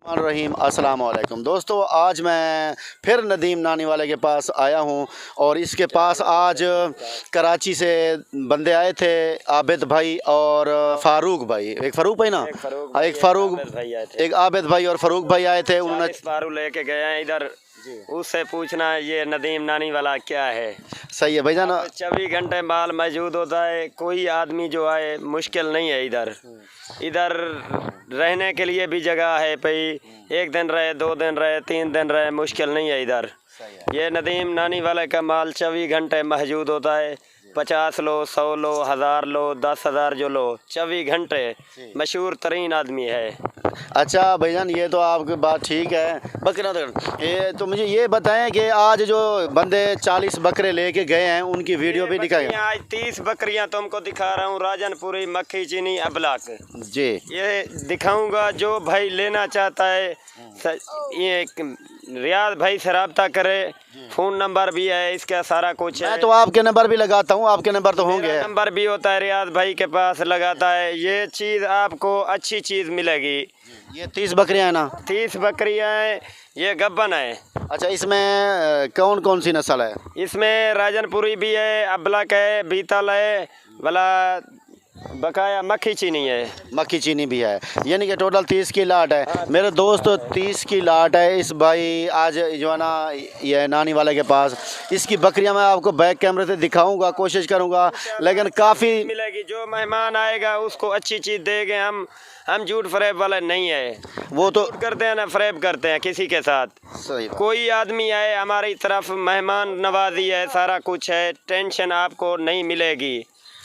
रहीम अस्सलाम वालेकुम दोस्तों, आज मैं फिर नदीम नानी वाले के पास आया हूं और इसके पास आज कराची से बंदे आए थे, आबिद भाई और फारूक भाई। एक फारूक भाई ना, एक आबिद भाई और फारूक भाई आए थे। उन्होंने फारूक लेके गए हैं इधर, उससे पूछना ये नदीम नानी वाला क्या है। सही है भाईजान, 24 घंटे माल मौजूद होता है। कोई आदमी जो आए मुश्किल नहीं है इधर। इधर रहने के लिए भी जगह है भाई, एक दिन रहे, 2 दिन रहे, 3 दिन रहे, मुश्किल नहीं है इधर। ये नदीम नानी वाले का माल 24 घंटे मौजूद होता है। 50 लो, 100 लो, 1000 लो, 10,000 जो लो, 24 घंटे। मशहूर तरीन आदमी है। अच्छा भाईजान, ये तो आपकी बात ठीक है। बकरा ये तो मुझे ये बताएं कि आज जो बंदे 40 बकरे लेके गए हैं उनकी वीडियो भी दिखाएं। आज 30 बकरियां तुमको दिखा रहा हूँ, राजनपुरी, मक्खी चीनी, अबलाक जी। ये दिखाऊंगा। जो भाई लेना चाहता है ये रियाज भाई से रब्ता करे। फ़ोन नंबर भी है इसका, सारा कुछ है। मैं तो आपके नंबर भी लगाता हूँ, आपके नंबर तो होंगे। नंबर भी होता है, रियाज भाई के पास लगाता है। ये चीज़ आपको अच्छी चीज़ मिलेगी। ये 30 बकरियाँ हैं ना? 30 बकरियाँ हैं, ये गब्बन है। अच्छा, इसमें कौन कौन सी नस्ल है? इसमें राजनपुरी भी है, अबलक है, बीतल है, भला बकाया मक्खी चीनी है। मक्खी चीनी भी है, यानी कि टोटल 30 की लाट है। मेरे दोस्त 30 की लाट है। इस भाई आज जो है ना ये नानी वाले के पास, इसकी बकरियां मैं आपको बैक कैमरे से दिखाऊंगा, कोशिश करूंगा, लेकिन काफ़ी मिलेगी। जो मेहमान आएगा उसको अच्छी चीज़ देंगे हम झूठ फरेब वाले नहीं है। वो तो करते हैं ना, फरेब करते हैं किसी के साथ। सही। कोई आदमी आए हमारी तरफ, मेहमान नवाजी है, सारा कुछ है, टेंशन आपको नहीं मिलेगी।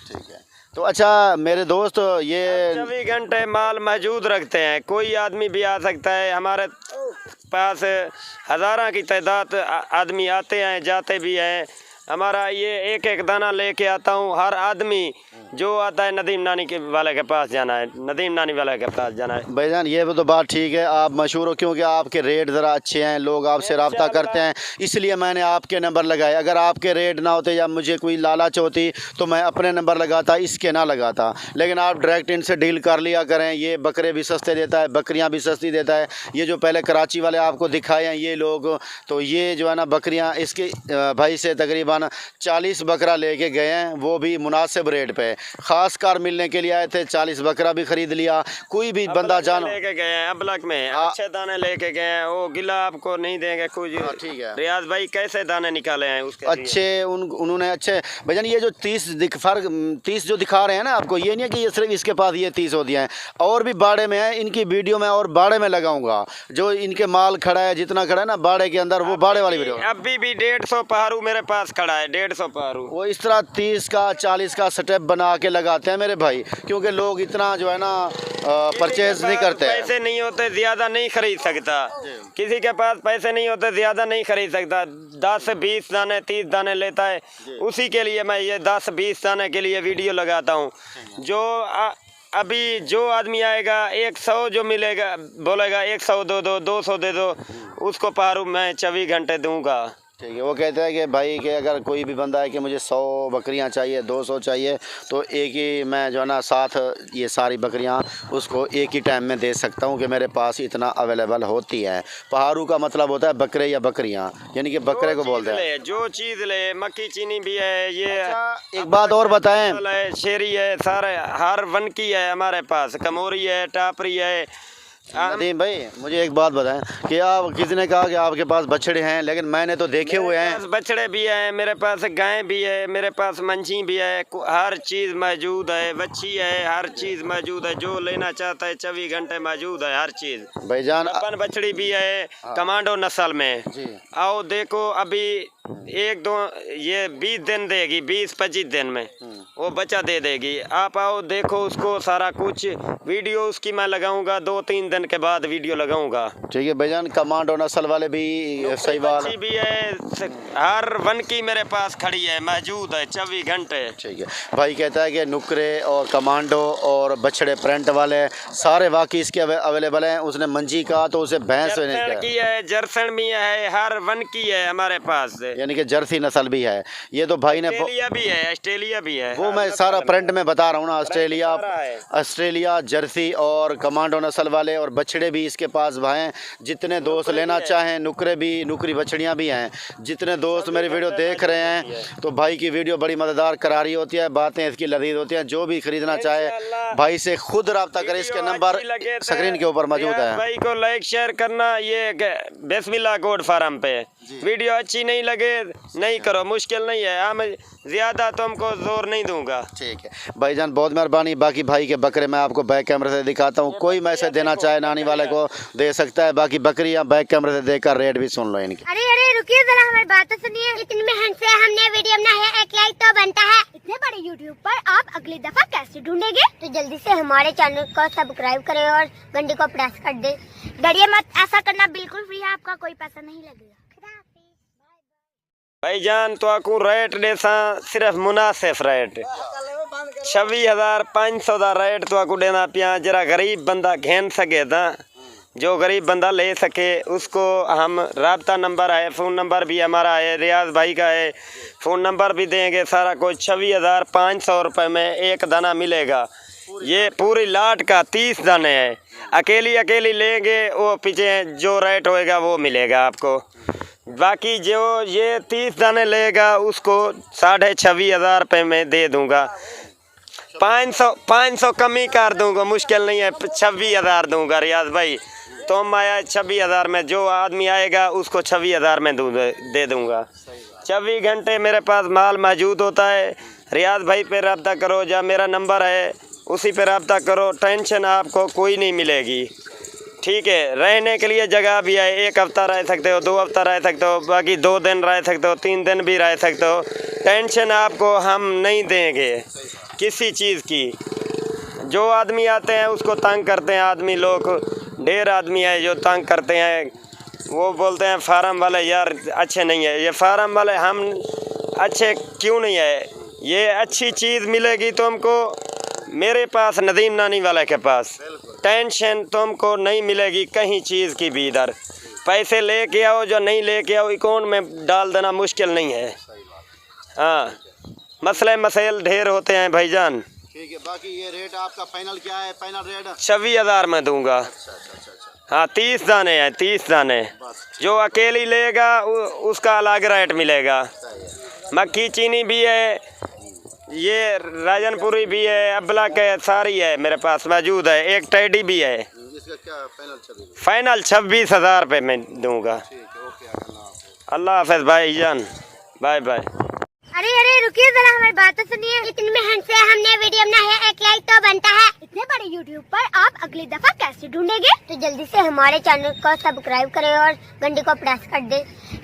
ठीक है। तो अच्छा मेरे दोस्त, ये 24 घंटे माल मौजूद रखते हैं। कोई आदमी भी आ सकता है। हमारे पास हज़ारों की तादाद आदमी आते हैं, जाते भी हैं। हमारा ये एक एक दाना लेके आता हूँ। हर आदमी जो आता है नदीम नानी के वाले के पास जाना है, नदीम नानी वाले के पास जाना है। भाईजान ये तो बात ठीक है, आप मशहूर हो क्योंकि आपके रेट ज़रा अच्छे हैं, लोग आपसे रब्ता करते हैं, इसलिए मैंने आपके नंबर लगाए। अगर आपके रेट ना होते या मुझे कोई लालच होती तो मैं अपने नंबर लगाता, इसके ना लगाता। लेकिन आप डायरेक्ट इनसे डील कर लिया करें। ये बकरे भी सस्ते देता है, बकरियाँ भी सस्ती देता है। ये जो पहले कराची वाले आपको दिखाए हैं ये लोग, तो ये जो है ना बकरियाँ इसके भाई से तकरीबन 40 बकरा लेके गए हैं, वो भी मुनासिब रेट पे। ख़ास कार मिलने के लिए आए थे, 40 बकरा भी ख़रीद लिया। कोई भी बंदा जानो लेके गए हैं, अबलक में अच्छे दाने लेके गए हैं। वो गिला आपको नहीं देंगे कुछ। ठीक है। रियाज भाई कैसे दाने निकाले हैं उसके अच्छे उन्होंने अच्छे। भैया ये जो 30 जो दिखा रहे हैं ना आपको, ये नहीं है कि ये सिर्फ इसके पास ये 30 होती हैं, और भी बाड़े में है। इनकी वीडियो में और बाड़े में लगाऊंगा जो इनके माल खड़ा है, जितना खड़ा है ना बाड़े के अंदर, वो बाड़े वाली वीडियो। अभी भी 150 पहाड़ू मेरे पास खड़ा है, 150 पहाड़ू। वो इस तरह 30 का 40 का स्टेप बना के लगाते हैं मेरे भाई, क्योंकि लोग इतना जो है ना परचेज नहीं करते। पैसे नहीं होते ज़्यादा नहीं खरीद सकता। किसी के पास पैसे नहीं होते ज़्यादा नहीं खरीद सकता। 10 से 20 दाने 30 दाने लेता है, उसी के लिए मैं ये 10-20 दाने के लिए वीडियो लगाता हूँ। जो अभी जो आदमी आएगा 100 जो मिलेगा, बोलेगा 100 दो दो, 200 दे दो, उसको पहाड़ू मैं 24 घंटे दूंगा। ठीक है। वो कहते हैं कि भाई कि अगर कोई भी बंदा है कि मुझे 100 बकरियां चाहिए, 200 चाहिए, तो एक ही मैं जो है ना साथ ये सारी बकरियां उसको एक ही टाइम में दे सकता हूं कि मेरे पास इतना अवेलेबल होती है। पहाड़ू का मतलब होता है बकरे या बकरियां, यानी कि बकरे को बोलते हैं। जो चीज़ ले, मक्खी चीनी भी है। ये एक बात और बताएं, शेरी है, सारे हर वन की है हमारे पास। कमोरी है, टापरी है। नदीम भाई मुझे एक बात बताएं कि आप किसी ने कहा कि आपके पास बछड़े हैं, लेकिन मैंने तो देखे हुए हैं। बछड़े भी हैं मेरे पास, गाय भी है मेरे पास, मंझी भी है, हर चीज़ मौजूद है, बच्ची है, हर चीज़ मौजूद है। जो लेना चाहता है 24 घंटे मौजूद है हर चीज़। भाईजान अपन बछड़ी भी है कमांडो नस्ल में। आओ देखो, अभी 1-2 ये 20 दिन देगी, 20-25 दिन में वो बच्चा दे देगी। आप आओ देखो उसको, सारा कुछ वीडियो उसकी मैं लगाऊंगा। 2-3 दिन के बाद वीडियो लगाऊंगा। ठीक है भाईजान। कमांडो नस्ल वाले भी सही बात भी है, हर वन की मेरे पास खड़ी है, मौजूद है 24 घंटे। ठीक है। भाई कहता है कि नुकरे और कमांडो और बछड़े प्रिंट वाले सारे वाकई इसके अवेलेबल हैं। उसने मंजी का तो उसे भैंस की है, जर्सन भी है, हर वन की है हमारे पास, यानी कि जर्सी नस्ल भी है। ये तो भाई ने ऑस्ट्रेलिया भी है, ऑस्ट्रेलिया भी है। वो वो मैं सारा प्रिंट में बता रहा हूँ ना। ऑस्ट्रेलिया जर्सी और कमांडो नस्ल वाले और बछड़े भी इसके पास हैं। जितने दोस्त लेना चाहें, नुकरी बछड़ियाँ भी हैं। जितने दोस्त मेरी वीडियो देख रहे हैं तो भाई की वीडियो बड़ी मज़ेदार करारी होती है, बातें इसकी लजीज होती हैं। जो भी खरीदना चाहे भाई से खुद रब्ता करें। इसके नंबर स्क्रीन के ऊपर मौजूद है। भाई को लाइक शेयर करना। ये बिस्मिल्लाह गोट फार्म पे वीडियो अच्छी नहीं लगे नहीं करो, मुश्किल नहीं है। हम ज़्यादा तुमको जोर नहीं दूंगा। ठीक है भाईजान, बहुत मेहरबानी। बाकी भाई के बकरे मैं आपको बैक कैमरे से दिखाता हूँ। कोई मैसेज देना चाहे नानी वाले को दे सकता है। बाकी बकरी या बैक कैमरे से देखकर रेट भी सुन लो इनकी। अरे रुकिए जरा, हमारी बात तो सुनिए। इतनी मेहनत से हमने वीडियो बनाया है, एक लाइक तो बनता है। इतने बड़े यूट्यूब पर आप अगली दफा कैसे ढूंढेंगे? तो जल्दी से हमारे चैनल को सब्सक्राइब करें और घंटी को प्रेस कर दे। डरिए मत, ऐसा करना बिल्कुल फ्री है, आपका कोई पैसा नहीं लगेगा। भाईजान तो आपको रेट देसा सिर्फ मुनासिब रेट 26,500 का रेट तो आपको देना पिया। जरा गरीब बंदा घेन सके था, जो गरीब बंदा ले सके उसको हम राब्ता नंबर है, फ़ोन नंबर भी हमारा है, रियाज भाई का है, फ़ोन नंबर भी देंगे सारा कुछ। 26,500 रुपये में एक दाना मिलेगा। ये पूरी लाट का 30 दाने हैं। अकेली लेंगे वो पीछे जो रेट होएगा वो मिलेगा आपको। बाकी जो ये 30 दाने लेगा उसको 26,500 रुपये में दे दूंगा। 500 कमी कर दूंगा, मुश्किल नहीं है। 26,000 दूंगा रियाज भाई। तुम आया 26,000 में, जो आदमी आएगा उसको 26,000 में दे दूंगा। 24 घंटे मेरे पास माल मौजूद होता है। रियाज भाई पे रब्ता करो, या मेरा नंबर है उसी पे रब्ता करो। टेंशन आपको कोई नहीं मिलेगी। ठीक है, रहने के लिए जगह भी है। 1 हफ्ता रह सकते हो, 2 हफ्ता रह सकते हो, बाकी 2 दिन रह सकते हो, 3 दिन भी रह सकते हो। टेंशन आपको हम नहीं देंगे किसी चीज़ की। जो आदमी आते हैं उसको तंग करते हैं आदमी लोग। ढेर आदमी है जो तंग करते हैं। वो बोलते हैं फार्म वाले यार अच्छे नहीं है। ये फार्म वाले हम अच्छे क्यों नहीं है? ये अच्छी चीज़ मिलेगी तुमको मेरे पास, नदीम नानी वाले के पास। टेंशन तुमको नहीं मिलेगी कहीं चीज़ की भी। इधर पैसे लेके आओ, जो नहीं लेके आओ अकाउंट में डाल देना मुश्किल नहीं है। हाँ, मसले मसाइल ढेर होते हैं भाईजान। ठीक है, बाकी ये रेट आपका फाइनल क्या है? फाइनल रेट 26,000 में दूंगा। हाँ, 30 दाने हैं, 30 दाने। जो अकेली लेगा उसका अलग रेट मिलेगा। मक्खी चीनी भी है, ये राजनपुरी भी है, अबलक है, सारी है मेरे पास मौजूद है। एक टेडी भी है। इसका क्या फाइनल 26,000 रुपये में दूंगा। अल्लाह हाफिज़ भाईजान, बाय बाय। अरे रुकिए जरा, हमारी बात तो सुनिए। इतनी मेहनत से हमने वीडियो बनाया है, एक लाइक तो बनता है। इतने बड़े यूट्यूब पर आप अगली दफा कैसे ढूंढेंगे? तो जल्दी से हमारे चैनल को सब्सक्राइब करें और घंटी को प्रेस कर दे।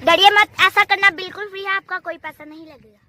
डरिए मत, ऐसा करना बिल्कुल फ्री है, आपका कोई पैसा नहीं लगेगा।